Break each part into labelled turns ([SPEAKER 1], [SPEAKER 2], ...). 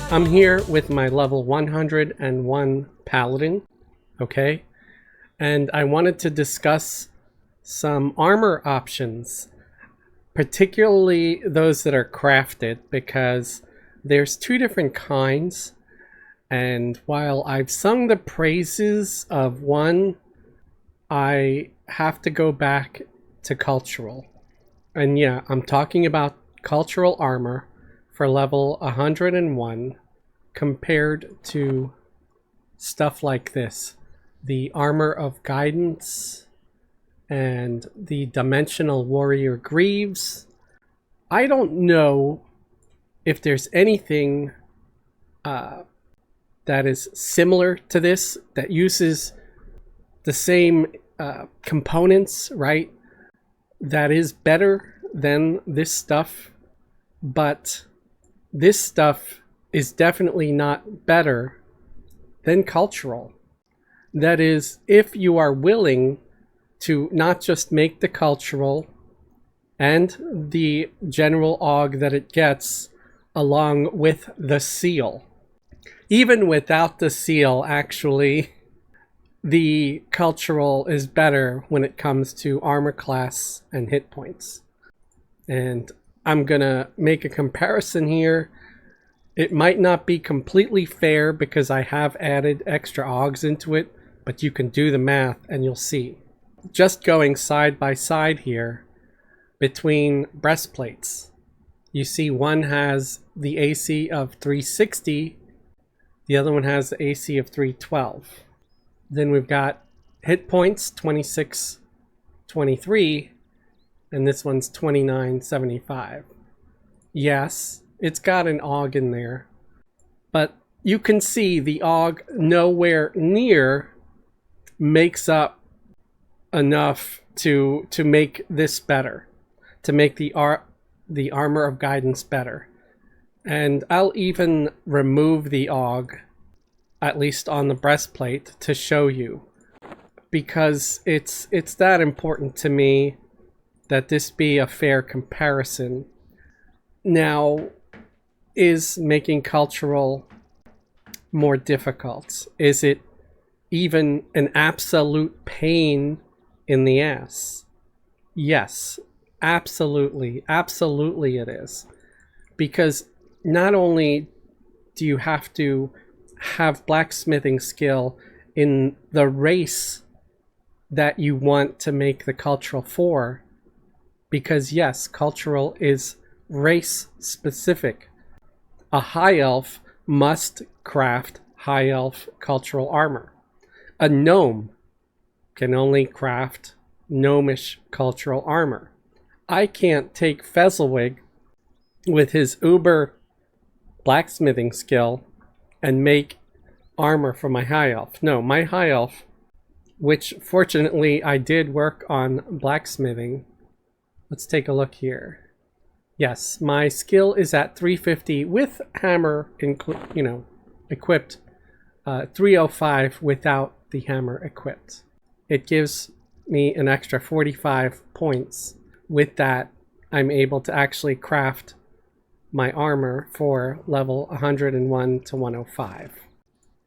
[SPEAKER 1] I'm here with my level 101 Paladin, okay? And I wanted to discuss some armor options, particularly those that are crafted, because there's two different kinds. And while I've sung the praises of one, I have to go back to cultural. And yeah, I'm talking about cultural armor for level 101 compared to stuff like this. The armor of guidance and the dimensional warrior greaves. I don't know if there's anything that is similar to this that uses the same components, right? That is better than this stuff, but this stuff is definitely not better than cultural. That is, if you are willing to not just make the cultural and the general aug that it gets along with the seal. Even without the seal, actually, the cultural is better when it comes to armor class and hit points. And I'm gonna make a comparison here. It might not be completely fair because I have added extra augs into it, but you can do the math and you'll see. Just going side by side here between breastplates, you see one has the AC of 360, the other one has the AC of 312. Then we've got hit points 2623, and this one's 2975. Yes, it's got an aug in there, but you can see the aug nowhere near makes up enough to make this better, to make the armor of guidance better. And I'll even remove the aug, at least on the breastplate, to show you, because it's that important to me that this be a fair comparison. Now, is making cultural more difficult? Is it even an absolute pain in the ass? Yes, absolutely. Absolutely it is. Because not only do you have to have blacksmithing skill in the race that you want to make the cultural for, because yes, cultural is race specific. A high elf must craft high elf cultural armor. A gnome can only craft gnomish cultural armor. I can't take Fezzelwig with his uber blacksmithing skill and make armor for my high elf. No, my high elf, which fortunately I did work on blacksmithing. Let's take a look here. Yes, my skill is at 350 with hammer equipped, 305 without the hammer equipped. It gives me an extra 45 points. With that, I'm able to actually craft my armor for level 101 to 105.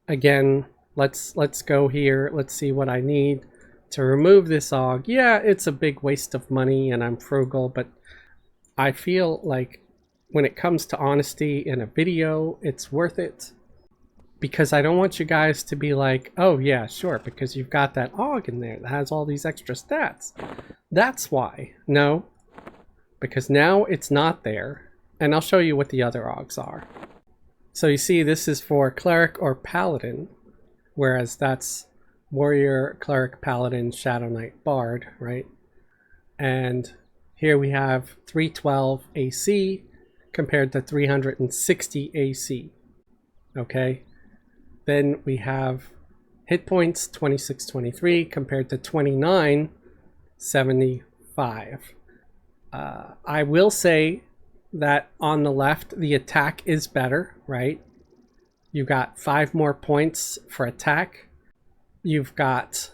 [SPEAKER 1] Again, let's go here. Let's see what I need to remove this aug. Yeah, it's a big waste of money and I'm frugal, but I feel like when it comes to honesty in a video, it's worth it. Because I don't want you guys to be like, oh yeah, sure, because you've got that aug in there that has all these extra stats. That's why. No, because now it's not there. And I'll show you what the other augs are. So you see, this is for Cleric or Paladin, whereas that's Warrior, Cleric, Paladin, Shadow Knight, Bard, right? And here we have 312 AC compared to 360 AC, okay? Then we have hit points 2623 compared to 2975. I will say that on the left, the attack is better, right? You've got 5 more points for attack. You've got,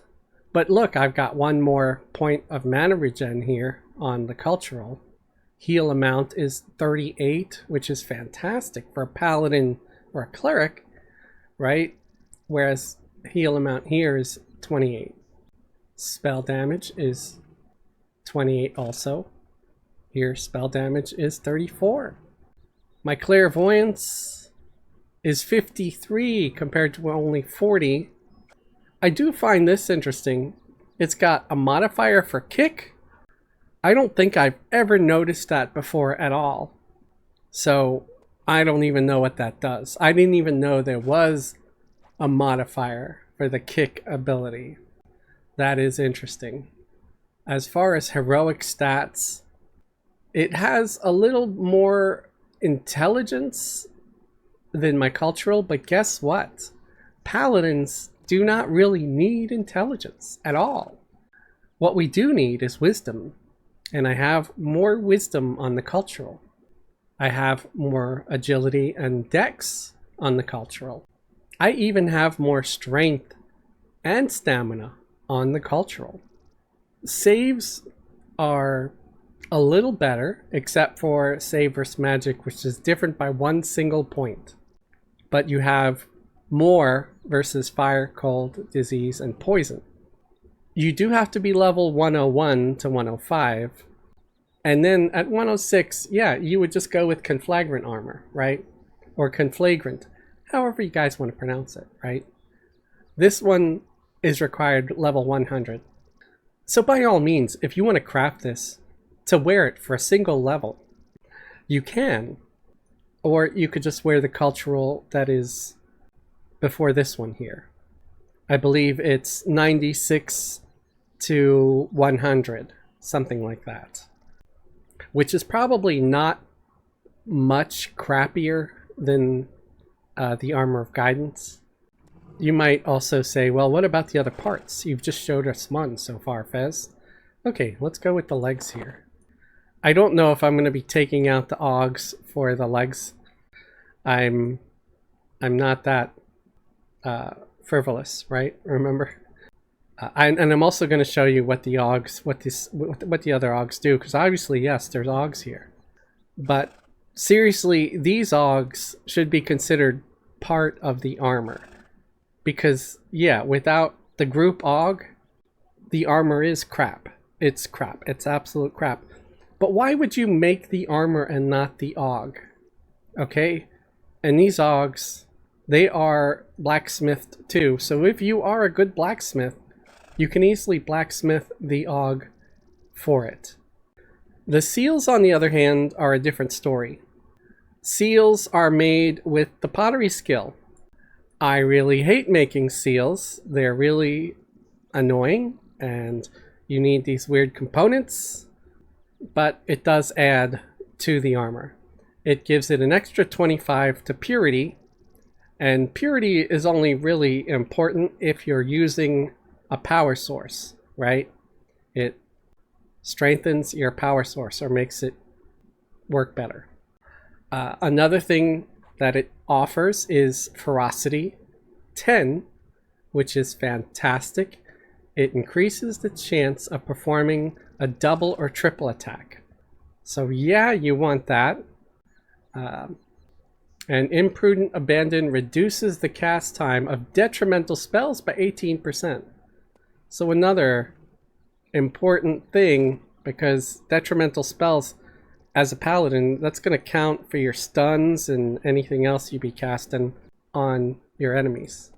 [SPEAKER 1] but look, I've got 1 more point of mana regen here on the cultural. Heal amount is 38, which is fantastic for a paladin or a cleric, right? Whereas heal amount here is 28. Spell damage is 28 also. Here, spell damage is 34. My clairvoyance is 53 compared to only 40. I do find this interesting. It's got a modifier for kick. I don't think I've ever noticed that before at all. So I don't even know what that does. I didn't even know there was a modifier for the kick ability. That is interesting. As far as heroic stats, it has a little more intelligence than my cultural, but guess what? Paladins do not really need intelligence at all. What we do need is wisdom, and I have more wisdom on the cultural. I have more agility and dex on the cultural. I even have more strength and stamina on the cultural. Saves are a little better, except for save versus magic, which is different by 1 single point. But you have more versus fire, cold, disease, and poison. You do have to be level 101 to 105. And then at 106, yeah, you would just go with conflagrant armor, right? Or conflagrant, however you guys want to pronounce it, right? This one is required level 100. So by all means, if you want to craft this to wear it for a single level, you can. Or you could just wear the cultural that is before this one here. I believe it's 96 to 100, something like that. Which is probably not much crappier than the Armor of Guidance. You might also say, well, what about the other parts? You've just showed us one so far, Fez. Okay, let's go with the legs here. I don't know if I'm going to be taking out the augs for the legs. I'm not that frivolous, right? Remember? And I'm also going to show you what the augs, what the other augs do, because obviously, yes, there's augs here. But seriously, these augs should be considered part of the armor. Because, yeah, without the group aug, the armor is crap. It's crap. It's absolute crap. But why would you make the armor and not the aug? Okay? And these augs, they are blacksmithed too. So if you are a good blacksmith, you can easily blacksmith the aug for it. The seals, on the other hand, are a different story. Seals are made with the pottery skill. I really hate making seals. They're really annoying, and you need these weird components, but it does add to the armor. It gives it an extra 25 to purity, and purity is only really important if you're using a power source, right? It strengthens your power source or makes it work better. Another thing that it offers is ferocity 10, which is fantastic. It increases the chance of performing a double or triple attack. So yeah, you want that. And imprudent abandon reduces the cast time of detrimental spells by 18%. So another important thing, because detrimental spells as a paladin, that's going to count for your stuns and anything else you be casting on your enemies.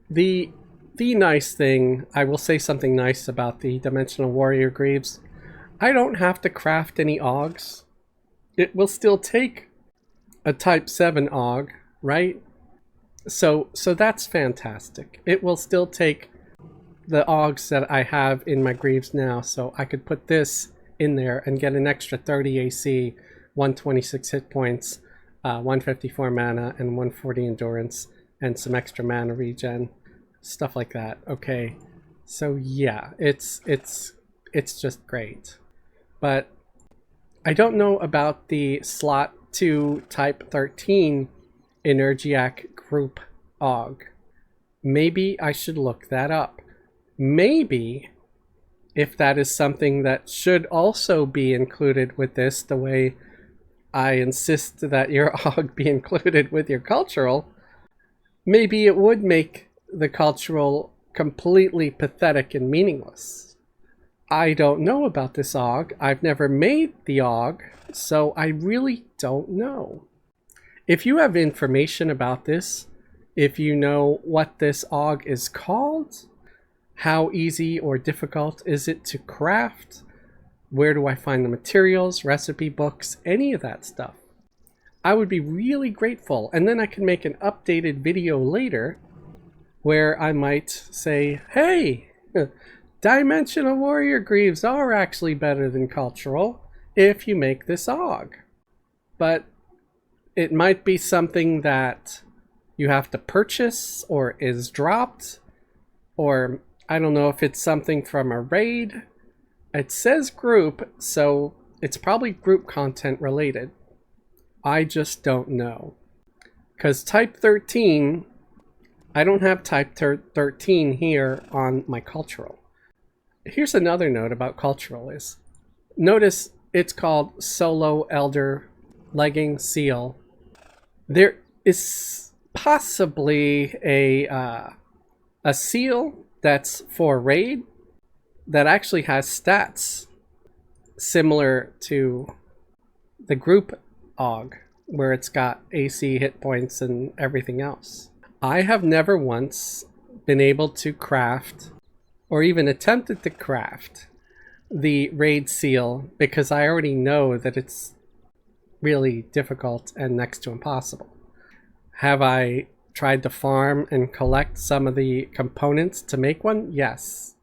[SPEAKER 1] The nice thing, I will say something nice about the Dimensional Warrior Greaves. I don't have to craft any augs. It will still take a type 7 aug, right? So that's fantastic. It will still take the augs that I have in my Greaves now, so I could put this in there and get an extra 30 AC, 126 hit points, 154 mana, and 140 endurance, and some extra mana regen, stuff like that. Okay, so yeah, it's just great. But I don't know about the slot 2 type 13 Energiac group aug. Maybe I should look that up. Maybe if that is something that should also be included with this, the way I insist that your OG be included with your cultural, maybe it would make the cultural completely pathetic and meaningless. I don't know about this OG. I've never made the OG, so I really don't know. If you have information about this, if you know what this OG is called, how easy or difficult is it to craft, where do I find the materials, recipe books, any of that stuff, I would be really grateful. And then I can make an updated video later where I might say, hey, Dimensional Warrior Greaves are actually better than cultural if you make this OG. But it might be something that you have to purchase or is dropped, or I don't know if it's something from a raid. It says group, so it's probably group content related. I just don't know. Because type 13, I don't have type 13 here on my cultural. Here's another note about cultural is, notice it's called Solo Elder Legging Seal. There is possibly a seal that's for raid that actually has stats similar to the group OG, where it's got AC hit points and everything else. I have never once been able to craft or even attempted to craft the raid seal because I already know that it's really difficult and next to impossible. Have I tried to farm and collect some of the components to make one? Yes.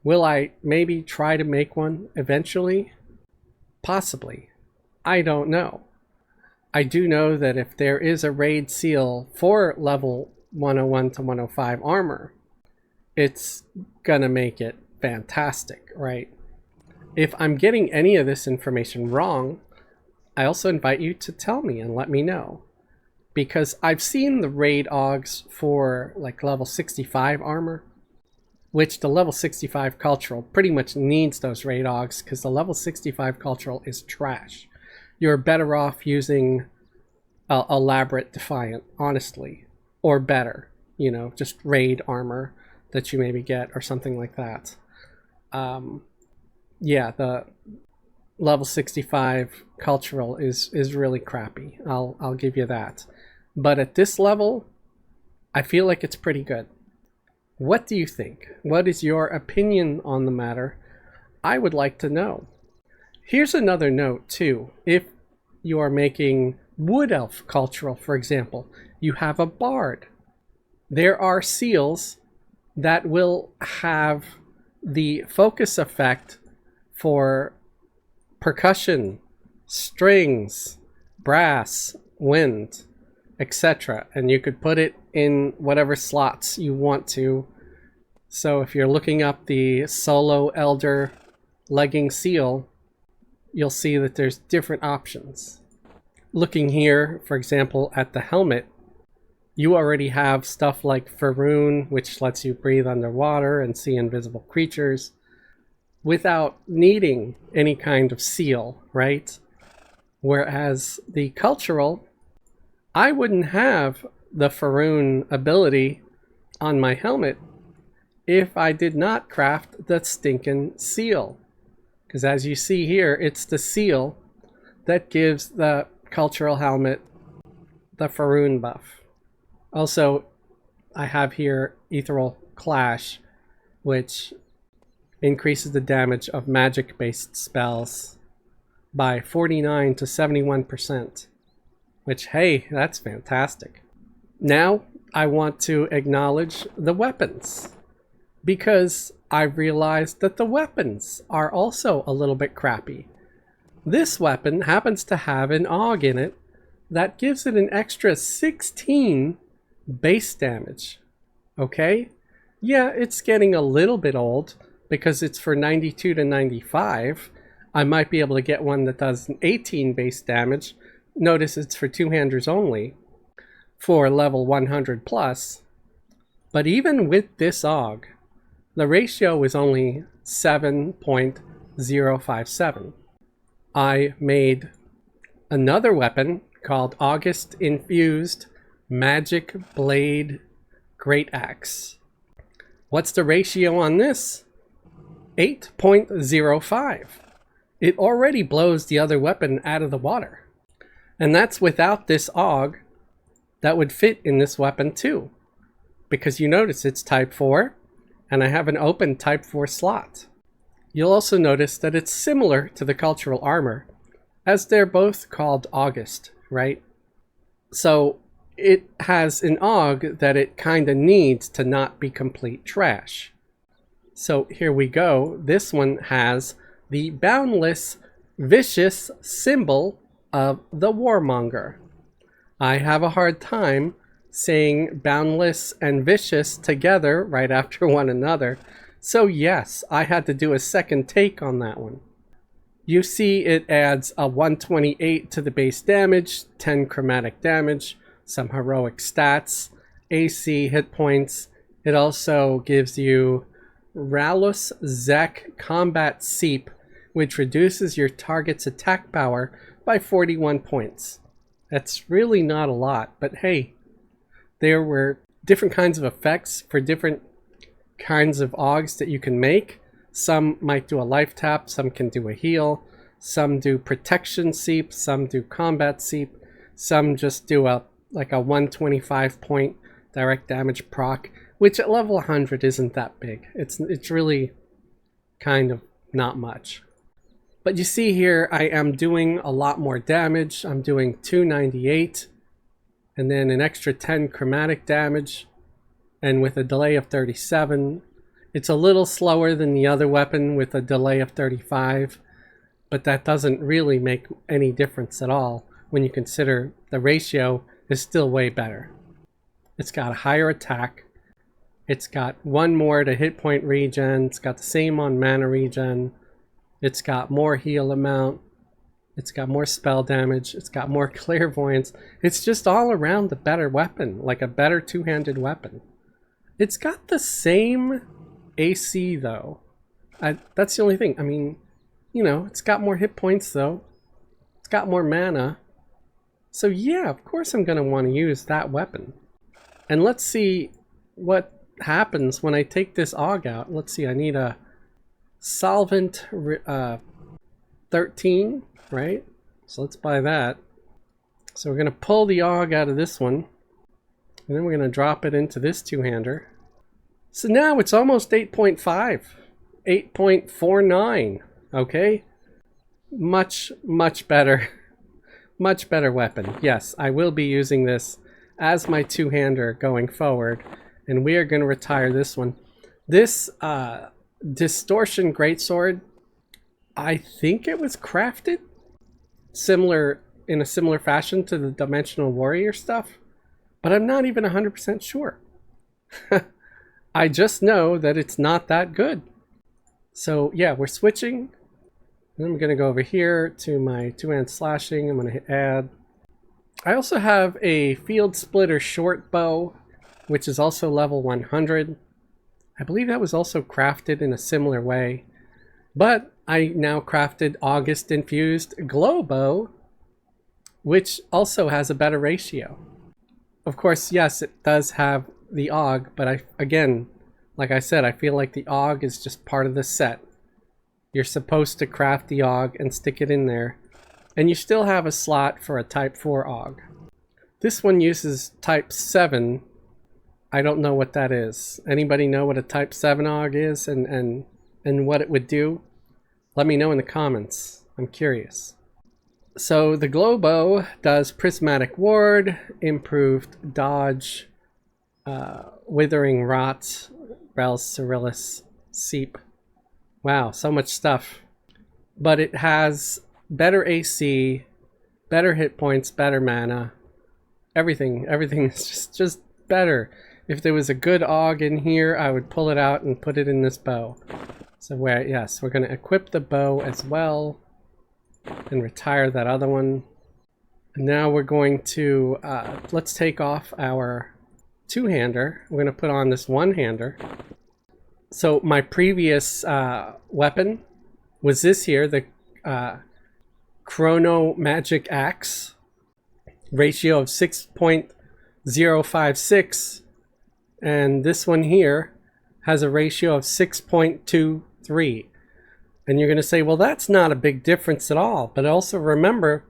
[SPEAKER 1] Will I maybe try to make one eventually? Possibly. I don't know. I do know that if there is a raid seal for level 101 to 105 armor, it's gonna make it fantastic, right? If I'm getting any of this information wrong, I also invite you to tell me and let me know. Because I've seen the raid OGs for like level 65 armor, which the level 65 cultural pretty much needs those raid OGs because the level 65 cultural is trash. You're better off using elaborate Defiant, honestly, or better, you know, just raid armor that you maybe get or something like that. Yeah, the level 65 cultural is really crappy. I'll give you that. But at this level, I feel like it's pretty good. What do you think? What is your opinion on the matter? I would like to know. Here's another note too. If you are making Wood Elf cultural, for example, you have a bard. There are seals that will have the focus effect for percussion, strings, brass, wind, etc. And you could put it in whatever slots you want to. So if you're looking up the Solo Elder Legging Seal, you'll see that there's different options. Looking here, for example, at the helmet, you already have stuff like Faroon, which lets you breathe underwater and see invisible creatures without needing any kind of seal, right? Whereas the cultural, I wouldn't have the Faroon ability on my helmet if I did not craft the stinking seal. Because as you see here, it's the seal that gives the cultural helmet the Faroon buff. Also, I have here Ethereal Clash, which increases the damage of magic-based spells by 49 to 71%. Which, hey, that's fantastic. Now, I want to acknowledge the weapons, because I've realized that the weapons are also a little bit crappy. This weapon happens to have an AUG in it that gives it an extra 16 base damage. Okay? Yeah, it's getting a little bit old because it's for 92 to 95. I might be able to get one that does an 18 base damage. Notice it's for two-handers only for level 100 plus. But even with this AUG, the ratio is only 7.057. I made another weapon called August Infused Magic Blade Great Axe. What's the ratio on this? 8.05. It already blows the other weapon out of the water. And that's without this AUG that would fit in this weapon too. Because you notice it's type 4, and I have an open type 4 slot. You'll also notice that it's similar to the cultural armor, as they're both called August, right? So it has an AUG that it kind of needs to not be complete trash. So here we go. This one has the boundless, vicious symbol of the warmonger. I have a hard time saying boundless and vicious together right after one another. So yes, I had to do a second take on that one. You see it adds a 128 to the base damage, 10 chromatic damage, some heroic stats, AC hit points. It also gives you Ralus Zek Combat Seep, which reduces your target's attack power by 41 points. That's really not a lot, but hey, there were different kinds of effects for different kinds of AUGs that you can make. Some might do a life tap, some can do a heal, some do protection seep, some do combat seep, some just do a 125 point direct damage proc, which at level 100 isn't that big. It's really kind of not much. But you see here, I am doing a lot more damage. I'm doing 298, and then an extra 10 chromatic damage, and with a delay of 37. It's a little slower than the other weapon with a delay of 35, but that doesn't really make any difference at all when you consider the ratio is still way better. It's got a higher attack. It's got one more to hit point regen. It's got the same on mana regen. It's got more heal amount. It's got more spell damage. It's got more clairvoyance. It's just all around a better weapon, like a better two-handed weapon. It's got the same AC though. That's the only thing. I mean, you know, it's got more hit points though. It's got more mana. So yeah, of course I'm going to want to use that weapon. And let's see what happens when I take this AUG out. Let's see, I need a Solvent 13, right? So let's buy that. So we're going to pull the AUG out of this one. And then we're going to drop it into this two-hander. So now it's almost 8.5. 8.49. Okay? Much, much better. Much better weapon. Yes, I will be using this as my two-hander going forward. And we are going to retire this one. This Distortion Greatsword, I think it was crafted in a similar fashion to the Dimensional Warrior stuff, but I'm not even 100% sure. I just know that it's not that good. So yeah, we're switching. Then I'm going to go over here to my two-hand slashing. I'm going to hit add. I also have a Field Splitter short bow, which is also level 100. I believe that was also crafted in a similar way. But I now crafted August Infused Glow Bow, which also has a better ratio. Of course, yes, it does have the AUG, but again, like I said, I feel like the AUG is just part of the set. You're supposed to craft the AUG and stick it in there, and you still have a slot for a Type 4 AUG. This one uses Type 7. I don't know what that is. Anybody know what a Type 7 AUG is and what it would do? Let me know in the comments. I'm curious. So the Glow Bow does Prismatic Ward, Improved Dodge, Withering Rot, Rel Cyrillus, Seep. Wow, so much stuff. But it has better AC, better hit points, better mana. Everything is just better. If there was a good AUG in here, I would pull it out and put it in this bow. So yes, we're going to equip the bow as well and retire that other one. And now we're going to, let's take off our two-hander. We're going to put on this one-hander. So my previous weapon was this here, the Chrono Magic Axe, ratio of 6.056, and this one here has a ratio of 6.23. And you're going to say, well, that's not a big difference at all. But also remember,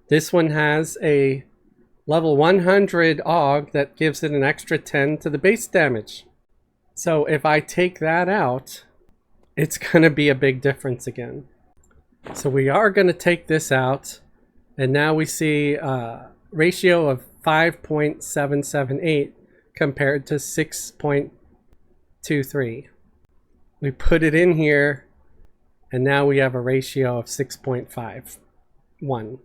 [SPEAKER 1] this one has a level 100 AUG that gives it an extra 10 to the base damage. So if I take that out, it's going to be a big difference again. So we are going to take this out. And now we see a ratio of 5.778 compared to 6.23. We put it in here. And now we have a ratio of 6.51.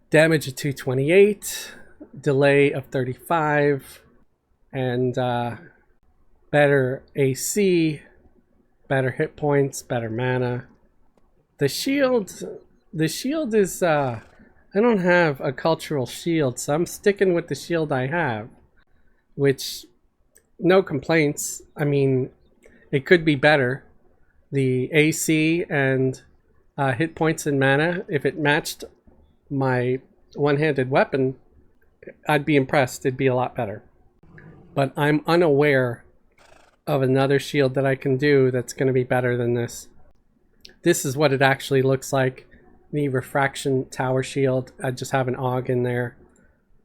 [SPEAKER 1] Damage of 228, delay of 35, and better AC, better hit points, better mana. The shield is, I don't have a cultural shield, so I'm sticking with the shield I have, which, no complaints. I mean, it could be better. The AC and hit points and mana, if it matched my one-handed weapon, I'd be impressed. It'd be a lot better. But I'm unaware of another shield that I can do that's going to be better than this. This is what it actually looks like. The Refraction Tower shield. I just have an AUG in there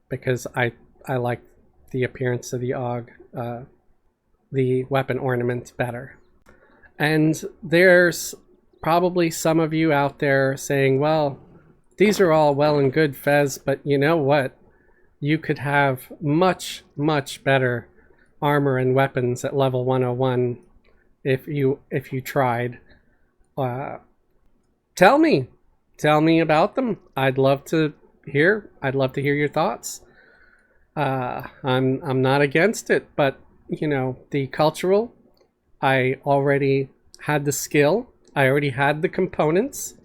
[SPEAKER 1] because I like the appearance of the AUG, the weapon ornament, better. And there's probably some of you out there saying, well, these are all well and good, Fez, but you know what? You could have much, much better armor and weapons at level 101 if you tried. Tell me about them. I'd love to hear your thoughts. I'm not against it, but you know, the cultural, I already had the skill. I already had the components.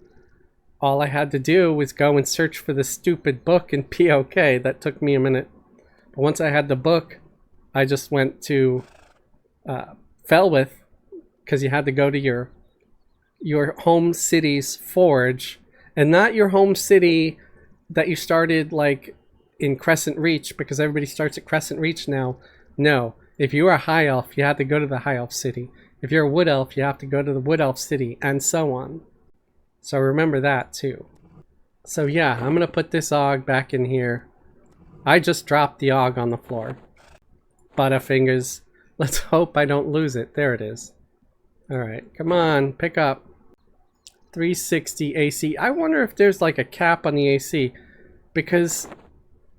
[SPEAKER 1] All I had to do was go and search for the stupid book in POK. That took me a minute. But once I had the book, I just went to Felwith, because you had to go to your home city's forge, and not your home city that you started like in Crescent Reach, because everybody starts at Crescent Reach now. No. If you are a high elf, you have to go to the high elf city. If you're a wood elf, you have to go to the wood elf city, and so on. So remember that too. So yeah, I'm going to put this AUG back in here. I just dropped the AUG on the floor. Butterfingers. Let's hope I don't lose it. There it is. Alright, come on, pick up. 360 AC. I wonder if there's like a cap on the AC. Because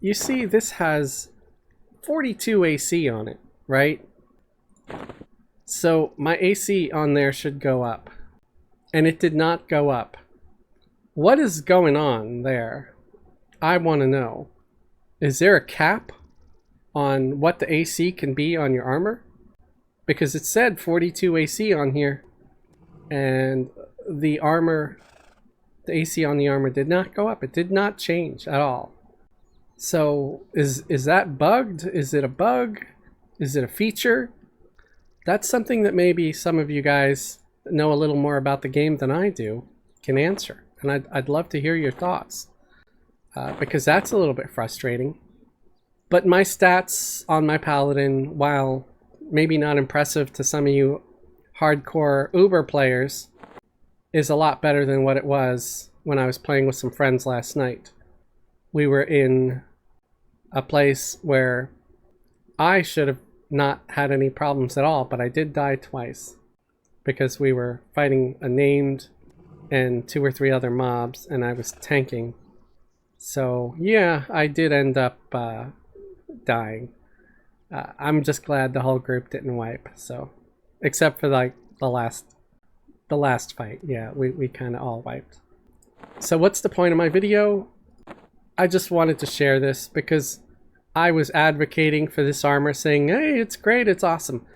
[SPEAKER 1] you see this has 42 AC on it. Right? So my AC on there should go up. And it did not go up. What is going on there? I want to know. Is there a cap on what the AC can be on your armor? Because it said 42 AC on here. And the armor, the AC on the armor did not go up. It did not change at all. So is that bugged? Is it a bug? Is it a feature? That's something that maybe some of you guys know a little more about the game than I do can answer. And I'd love to hear your thoughts. Because that's a little bit frustrating. But my stats on my Paladin, while maybe not impressive to some of you hardcore Uber players, is a lot better than what it was when I was playing with some friends last night. We were in a place where I should have not had any problems at all, but I did die twice because we were fighting a named and 2 or 3 other mobs, and I was tanking. So yeah, I did end up dying. I'm just glad the whole group didn't wipe. So, except for like the last fight, yeah, we kind of all wiped. So what's the point of my video? I just wanted to share this because I was advocating for this armor, saying, hey, it's great, it's awesome.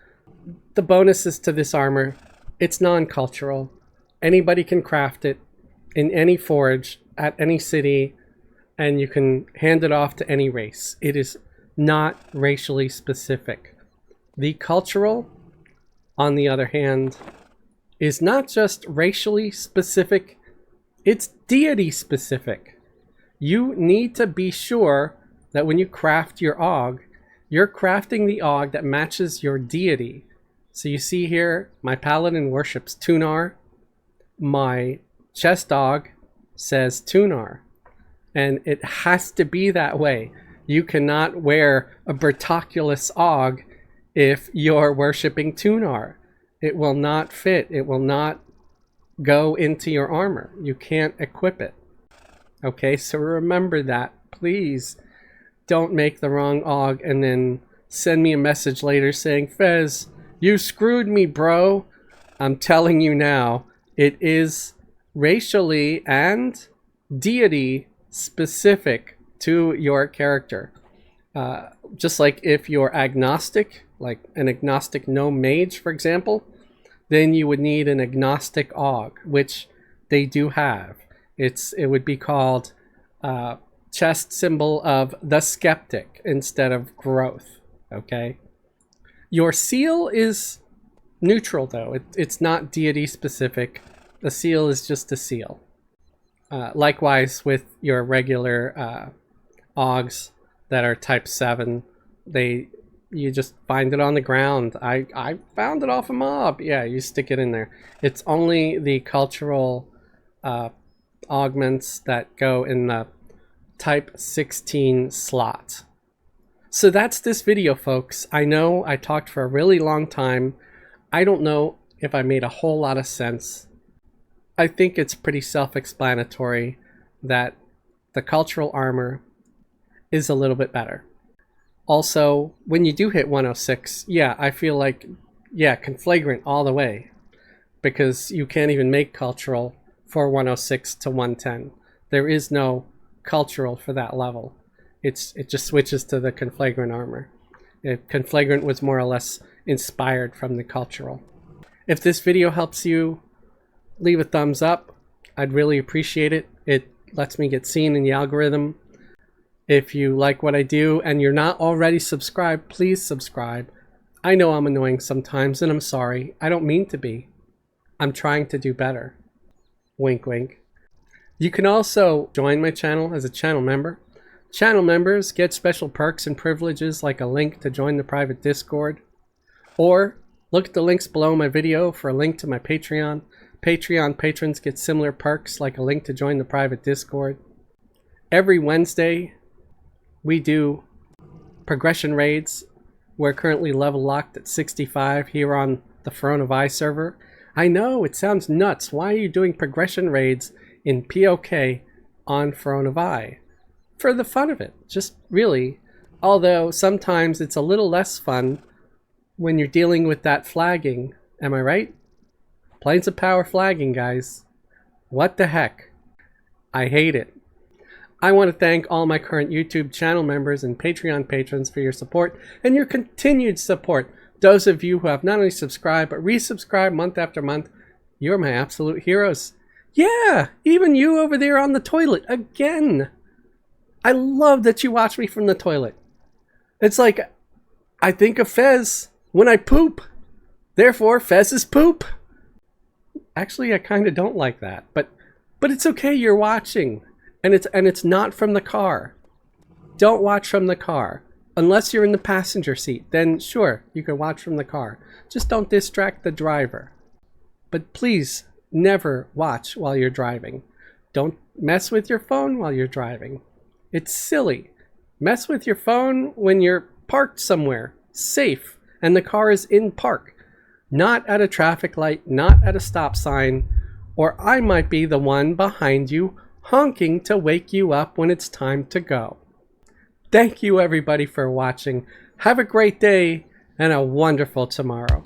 [SPEAKER 1] The bonuses to this armor, it's non-cultural. Anybody can craft it in any forge, at any city, and you can hand it off to any race. It is not racially specific. The cultural, on the other hand, is not just racially specific, It's deity specific. You need to be sure that when you craft your Og, you're crafting the Og that matches your deity. So you see here, my Paladin worships Tunar. My chest Og says Tunar. And it has to be that way. You cannot wear a Bertoculus Og if you're worshipping Tunar. It will not fit. It will not go into your armor. You can't equip it. Okay, so remember that. Please don't make the wrong Og and then send me a message later saying, Fez, you screwed me, bro. I'm telling you now, it is racially and deity specific to your character. Just like if you're agnostic, like an agnostic gnome mage, for example, then you would need an agnostic Og, which they do have. It would be called chest symbol of the skeptic instead of growth. Okay. Your seal is neutral though. It's not deity specific. The seal is just a seal. Likewise with your regular Ogs that are type 7, you just find it on the ground. I found it off a mob. Yeah, you stick it in there. It's only the cultural augments that go in the type 16 slot. So that's this video, folks. I know I talked for a really long time. I don't know if I made a whole lot of sense. I think it's pretty self-explanatory that the cultural armor is a little bit better. Also, when you do hit 106, yeah, I feel like, yeah, Conflagrant all the way. Because you can't even make cultural for 106 to 110. There is no cultural for that level. It just switches to the Conflagrant armor. Conflagrant was more or less inspired from the cultural. If this video helps you, leave a thumbs up. I'd really appreciate it. It lets me get seen in the algorithm. If you like what I do and you're not already subscribed, please subscribe. I know I'm annoying sometimes and I'm sorry. I don't mean to be. I'm trying to do better. Wink, wink. You can also join my channel as a channel member. Channel members get special perks and privileges like a link to join the private Discord. Or look at the links below my video for a link to my Patreon. Patreon patrons get similar perks like a link to join the private Discord. Every Wednesday, we do progression raids. We're currently level locked at 65 here on the Throne of I server. I know, it sounds nuts. Why are you doing progression raids in POK on Throne of I? For the fun of it, just really. Although sometimes it's a little less fun when you're dealing with that flagging. Am I right? Planes of Power flagging, guys. What the heck? I hate it. I want to thank all my current YouTube channel members and Patreon patrons for your support and your continued support. Those of you who have not only subscribed but resubscribed month after month, you're my absolute heroes. Yeah, even you over there on the toilet again. I love that you watch me from the toilet. It's like, I think of Fez when I poop. Therefore, Fez is poop. Actually, I kind of don't like that, but it's okay. You're watching, and it's not from the car. Don't watch from the car unless you're in the passenger seat. Then sure, you can watch from the car. Just don't distract the driver. But please never watch while you're driving. Don't mess with your phone while you're driving. It's silly. Mess with your phone when you're parked somewhere, safe, and the car is in park. Not at a traffic light, not at a stop sign, or I might be the one behind you honking to wake you up when it's time to go. Thank you everybody for watching. Have a great day and a wonderful tomorrow.